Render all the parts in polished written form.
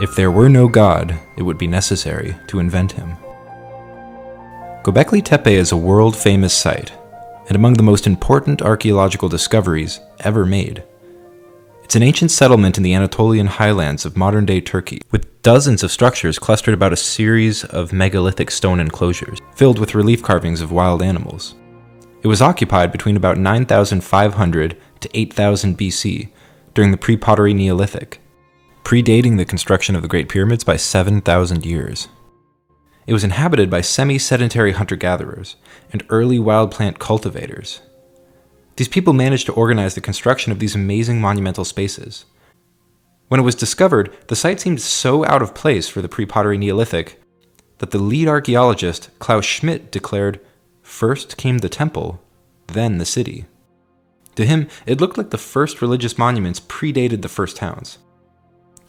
If there were no God, it would be necessary to invent him. Göbekli Tepe is a world-famous site, and among the most important archaeological discoveries ever made. It's an ancient settlement in the Anatolian highlands of modern-day Turkey, with dozens of structures clustered about a series of megalithic stone enclosures, filled with relief carvings of wild animals. It was occupied between about 9,500 to 8,000 BC, during the pre-pottery Neolithic, predating the construction of the Great Pyramids by 7,000 years. It was inhabited by semi-sedentary hunter-gatherers and early wild plant cultivators. These people managed to organize the construction of these amazing monumental spaces. When it was discovered, the site seemed so out of place for the pre-pottery Neolithic that the lead archaeologist, Klaus Schmidt, declared, "First came the temple, then the city." To him, it looked like the first religious monuments predated the first towns.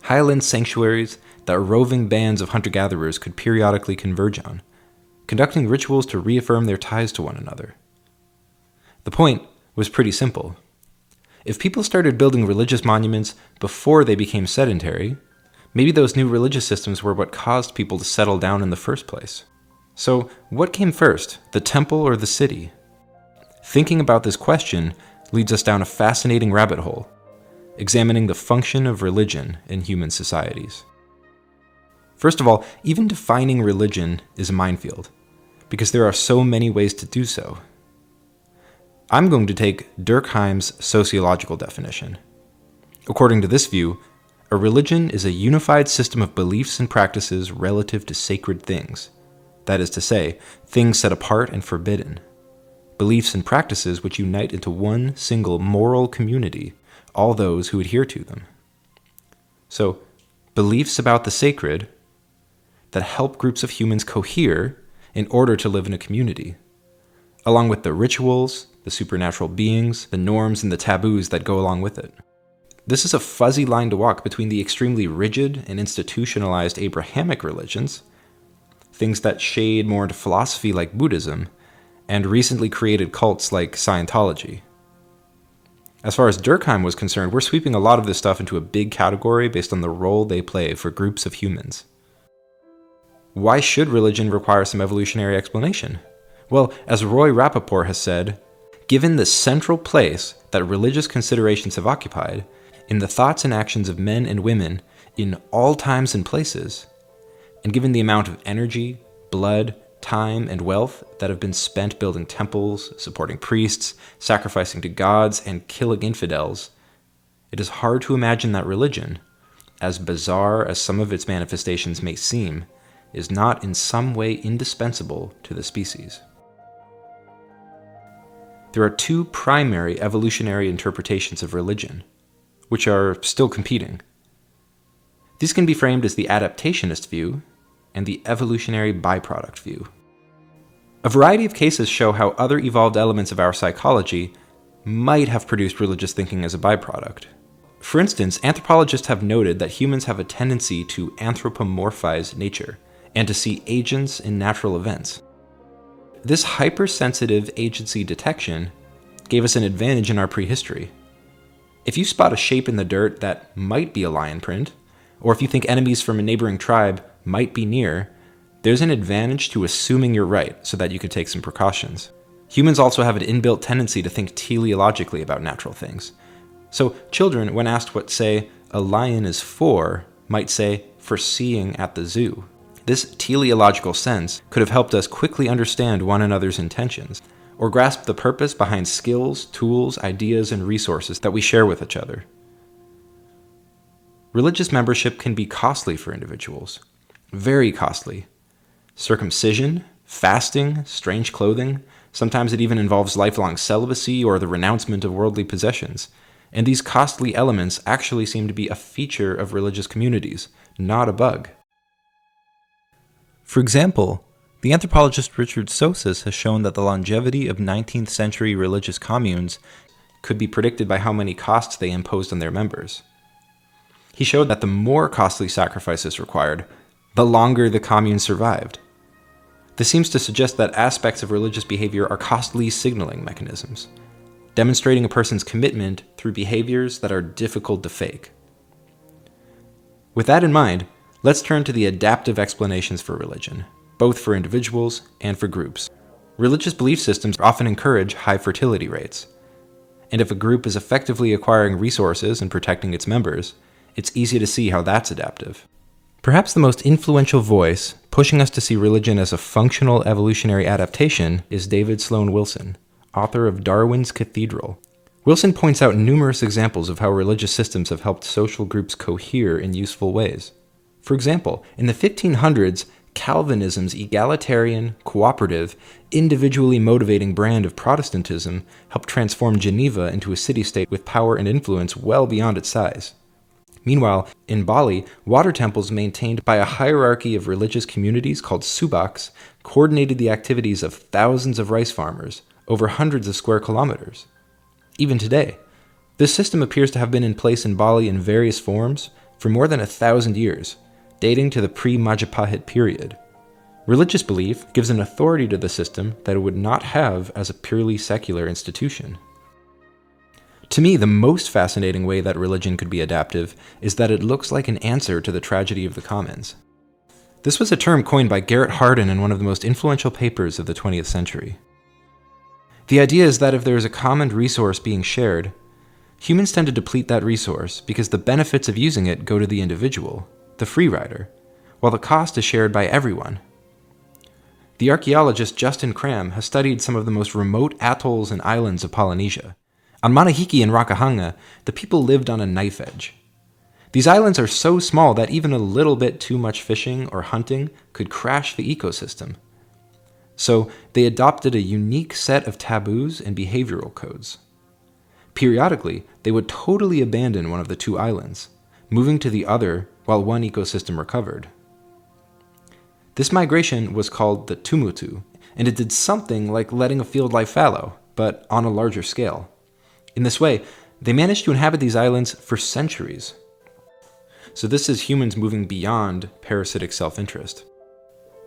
Highland sanctuaries that roving bands of hunter-gatherers could periodically converge on, conducting rituals to reaffirm their ties to one another. The point was pretty simple. If people started building religious monuments before they became sedentary, maybe those new religious systems were what caused people to settle down in the first place. So, what came first, the temple or the city? Thinking about this question leads us down a fascinating rabbit hole, examining the function of religion in human societies. First of all, even defining religion is a minefield, because there are so many ways to do so. I'm going to take Durkheim's sociological definition. According to this view, a religion is a unified system of beliefs and practices relative to sacred things. That is to say, things set apart and forbidden. Beliefs and practices which unite into one single moral community, all those who adhere to them. So, beliefs about the sacred that help groups of humans cohere in order to live in a community, along with the rituals, the supernatural beings, the norms, and the taboos that go along with it. This is a fuzzy line to walk between the extremely rigid and institutionalized Abrahamic religions, things that shade more into philosophy like Buddhism, and recently created cults like Scientology. As far as Durkheim was concerned, we're sweeping a lot of this stuff into a big category based on the role they play for groups of humans. Why should religion require some evolutionary explanation? Well, as Roy Rappaport has said, given the central place that religious considerations have occupied in the thoughts and actions of men and women in all times and places, and given the amount of energy, blood, time, and wealth that have been spent building temples, supporting priests, sacrificing to gods, and killing infidels, it is hard to imagine that religion, as bizarre as some of its manifestations may seem, is not in some way indispensable to the species. There are two primary evolutionary interpretations of religion, which are still competing. These can be framed as the adaptationist view and the evolutionary byproduct view. A variety of cases show how other evolved elements of our psychology might have produced religious thinking as a byproduct. For instance, anthropologists have noted that humans have a tendency to anthropomorphize nature and to see agents in natural events. This hypersensitive agency detection gave us an advantage in our prehistory. If you spot a shape in the dirt that might be a lion print, or if you think enemies from a neighboring tribe might be near, there's an advantage to assuming you're right so that you could take some precautions. Humans also have an inbuilt tendency to think teleologically about natural things. So children, when asked what, say, a lion is for, might say, for seeing at the zoo. This teleological sense could have helped us quickly understand one another's intentions, or grasp the purpose behind skills, tools, ideas, and resources that we share with each other. Religious membership can be costly for individuals. Very costly. Circumcision, fasting, strange clothing, sometimes it even involves lifelong celibacy or the renouncement of worldly possessions. And these costly elements actually seem to be a feature of religious communities, not a bug. For example, the anthropologist Richard Sosis has shown that the longevity of 19th century religious communes could be predicted by how many costs they imposed on their members. He showed that the more costly sacrifices required, the longer the commune survived. This seems to suggest that aspects of religious behavior are costly signaling mechanisms, demonstrating a person's commitment through behaviors that are difficult to fake. With that in mind, Let's turn to the adaptive explanations for religion, both for individuals and for groups. Religious belief systems often encourage high fertility rates. And if a group is effectively acquiring resources and protecting its members, it's easy to see how that's adaptive. Perhaps the most influential voice pushing us to see religion as a functional evolutionary adaptation is David Sloan Wilson, author of Darwin's Cathedral. Wilson points out numerous examples of how religious systems have helped social groups cohere in useful ways. For example, in the 1500s, Calvinism's egalitarian, cooperative, individually motivating brand of Protestantism helped transform Geneva into a city-state with power and influence well beyond its size. Meanwhile, in Bali, water temples maintained by a hierarchy of religious communities called subaks coordinated the activities of thousands of rice farmers over hundreds of square kilometers. Even today, this system appears to have been in place in Bali in various forms for more than 1,000 years, dating to the pre-Majapahit period. Religious belief gives an authority to the system that it would not have as a purely secular institution. To me, the most fascinating way that religion could be adaptive is that it looks like an answer to the tragedy of the commons. This was a term coined by Garrett Hardin in one of the most influential papers of the 20th century. The idea is that if there is a common resource being shared, humans tend to deplete that resource because the benefits of using it go to the individual, the free rider, while the cost is shared by everyone. The archaeologist Justin Cram has studied some of the most remote atolls and islands of Polynesia. On Manahiki and Rakahanga, the people lived on a knife edge. These islands are so small that even a little bit too much fishing or hunting could crash the ecosystem. So they adopted a unique set of taboos and behavioral codes. Periodically, they would totally abandon one of the two islands, moving to the other while one ecosystem recovered. This migration was called the tumutu, and it did something like letting a field lie fallow, but on a larger scale. In this way, they managed to inhabit these islands for centuries. So this is humans moving beyond parasitic self-interest.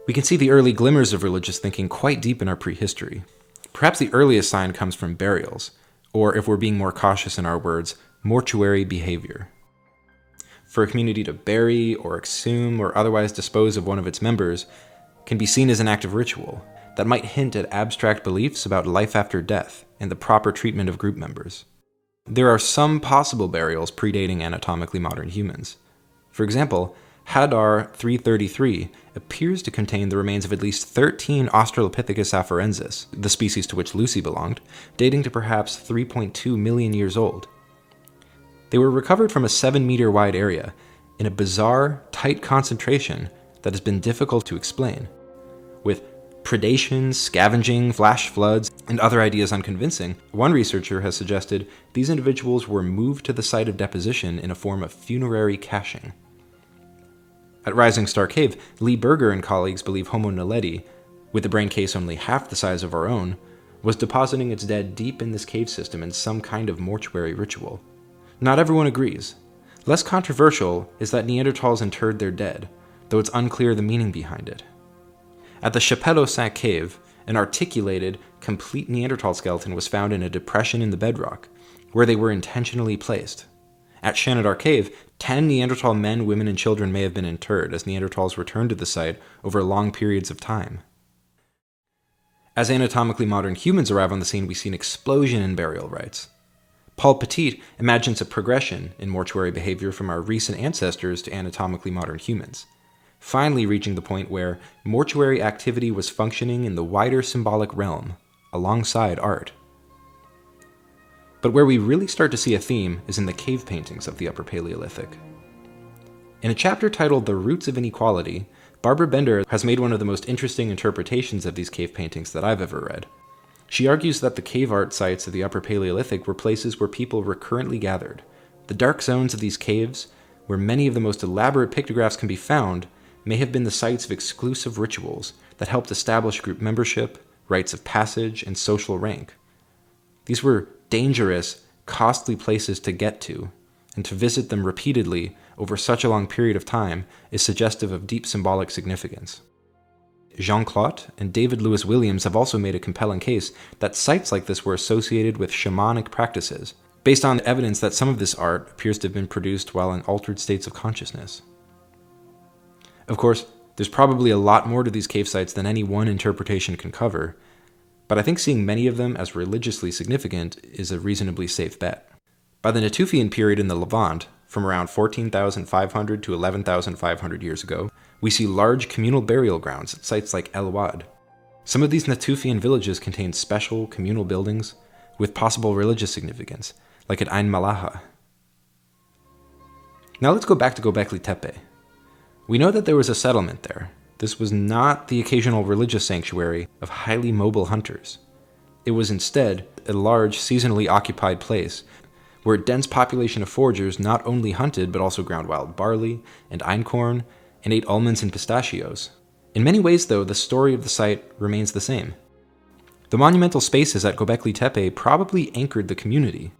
We can see the early glimmers of religious thinking quite deep in our prehistory. Perhaps the earliest sign comes from burials, or if we're being more cautious in our words, mortuary behavior. For a community to bury or exhume or otherwise dispose of one of its members can be seen as an act of ritual that might hint at abstract beliefs about life after death and the proper treatment of group members. There are some possible burials predating anatomically modern humans. For example, Hadar 333 appears to contain the remains of at least 13 Australopithecus afarensis, the species to which Lucy belonged, dating to perhaps 3.2 million years old. They were recovered from a 7-meter wide area in a bizarre, tight concentration that has been difficult to explain. With predations, scavenging, flash floods, and other ideas unconvincing, one researcher has suggested these individuals were moved to the site of deposition in a form of funerary caching. At Rising Star Cave, Lee Berger and colleagues believe Homo naledi, with a brain case only half the size of our own, was depositing its dead deep in this cave system in some kind of mortuary ritual. Not everyone agrees. Less controversial is that Neanderthals interred their dead, though it's unclear the meaning behind it. At the Chapelle-Saint Cave, an articulated, complete Neanderthal skeleton was found in a depression in the bedrock, where they were intentionally placed. At Shanidar Cave, 10 Neanderthal men, women, and children may have been interred as Neanderthals returned to the site over long periods of time. As anatomically modern humans arrive on the scene, we see an explosion in burial rites. Paul Petit imagines a progression in mortuary behavior from our recent ancestors to anatomically modern humans, finally reaching the point where mortuary activity was functioning in the wider symbolic realm, alongside art. But where we really start to see a theme is in the cave paintings of the Upper Paleolithic. In a chapter titled The Roots of Inequality, Barbara Bender has made one of the most interesting interpretations of these cave paintings that I've ever read. She argues that the cave art sites of the Upper Paleolithic were places where people recurrently gathered. The dark zones of these caves, where many of the most elaborate pictographs can be found, may have been the sites of exclusive rituals that helped establish group membership, rites of passage, and social rank. These were dangerous, costly places to get to, and to visit them repeatedly over such a long period of time is suggestive of deep symbolic significance. Jean Clot and David Lewis Williams have also made a compelling case that sites like this were associated with shamanic practices, based on evidence that some of this art appears to have been produced while in altered states of consciousness. Of course, there's probably a lot more to these cave sites than any one interpretation can cover, but I think seeing many of them as religiously significant is a reasonably safe bet. By the Natufian period in the Levant, from around 14,500 to 11,500 years ago, we see large communal burial grounds at sites like El Wad. Some of these Natufian villages contain special communal buildings with possible religious significance, like at Ain Malaha. Now let's go back to Göbekli Tepe. We know that there was a settlement there. This was not the occasional religious sanctuary of highly mobile hunters. It was instead a large, seasonally occupied place where a dense population of foragers not only hunted but also ground wild barley and einkorn and ate almonds and pistachios. In many ways, though, the story of the site remains the same. The monumental spaces at Göbekli Tepe probably anchored the community.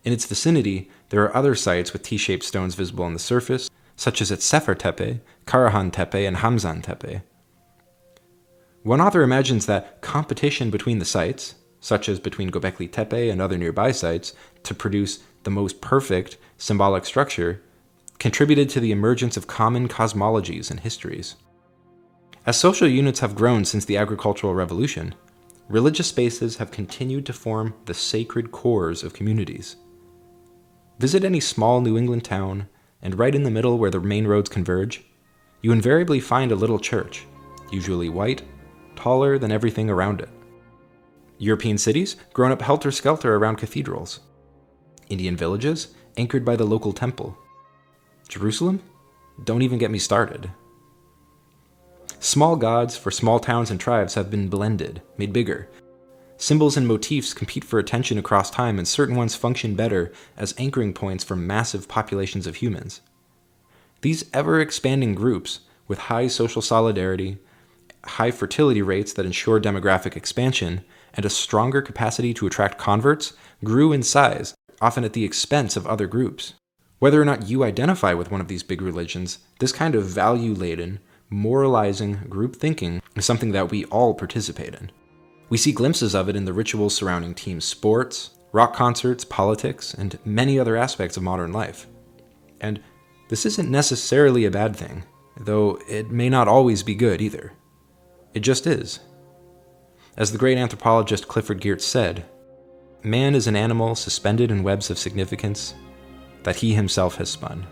In its vicinity, there are other sites with T-shaped stones visible on the surface, such as at Sefer Tepe, Karahan Tepe, and Hamzan Tepe. One author imagines that competition between the sites, such as between Göbekli Tepe and other nearby sites, to produce the most perfect symbolic structure, contributed to the emergence of common cosmologies and histories. As social units have grown since the agricultural revolution, religious spaces have continued to form the sacred cores of communities. Visit any small New England town, and right in the middle where the main roads converge, you invariably find a little church, usually white, taller than everything around it. European cities grown up helter-skelter around cathedrals. Indian villages anchored by the local temple. Jerusalem? Don't even get me started. Small gods for small towns and tribes have been blended, made bigger. Symbols and motifs compete for attention across time, and certain ones function better as anchoring points for massive populations of humans. These ever-expanding groups, with high social solidarity, high fertility rates that ensure demographic expansion, and a stronger capacity to attract converts, grew in size, often at the expense of other groups. Whether or not you identify with one of these big religions, this kind of value-laden, moralizing group thinking is something that we all participate in. We see glimpses of it in the rituals surrounding team sports, rock concerts, politics, and many other aspects of modern life. And this isn't necessarily a bad thing, though it may not always be good either. It just is. As the great anthropologist Clifford Geertz said, man is an animal suspended in webs of significance that he himself has spun.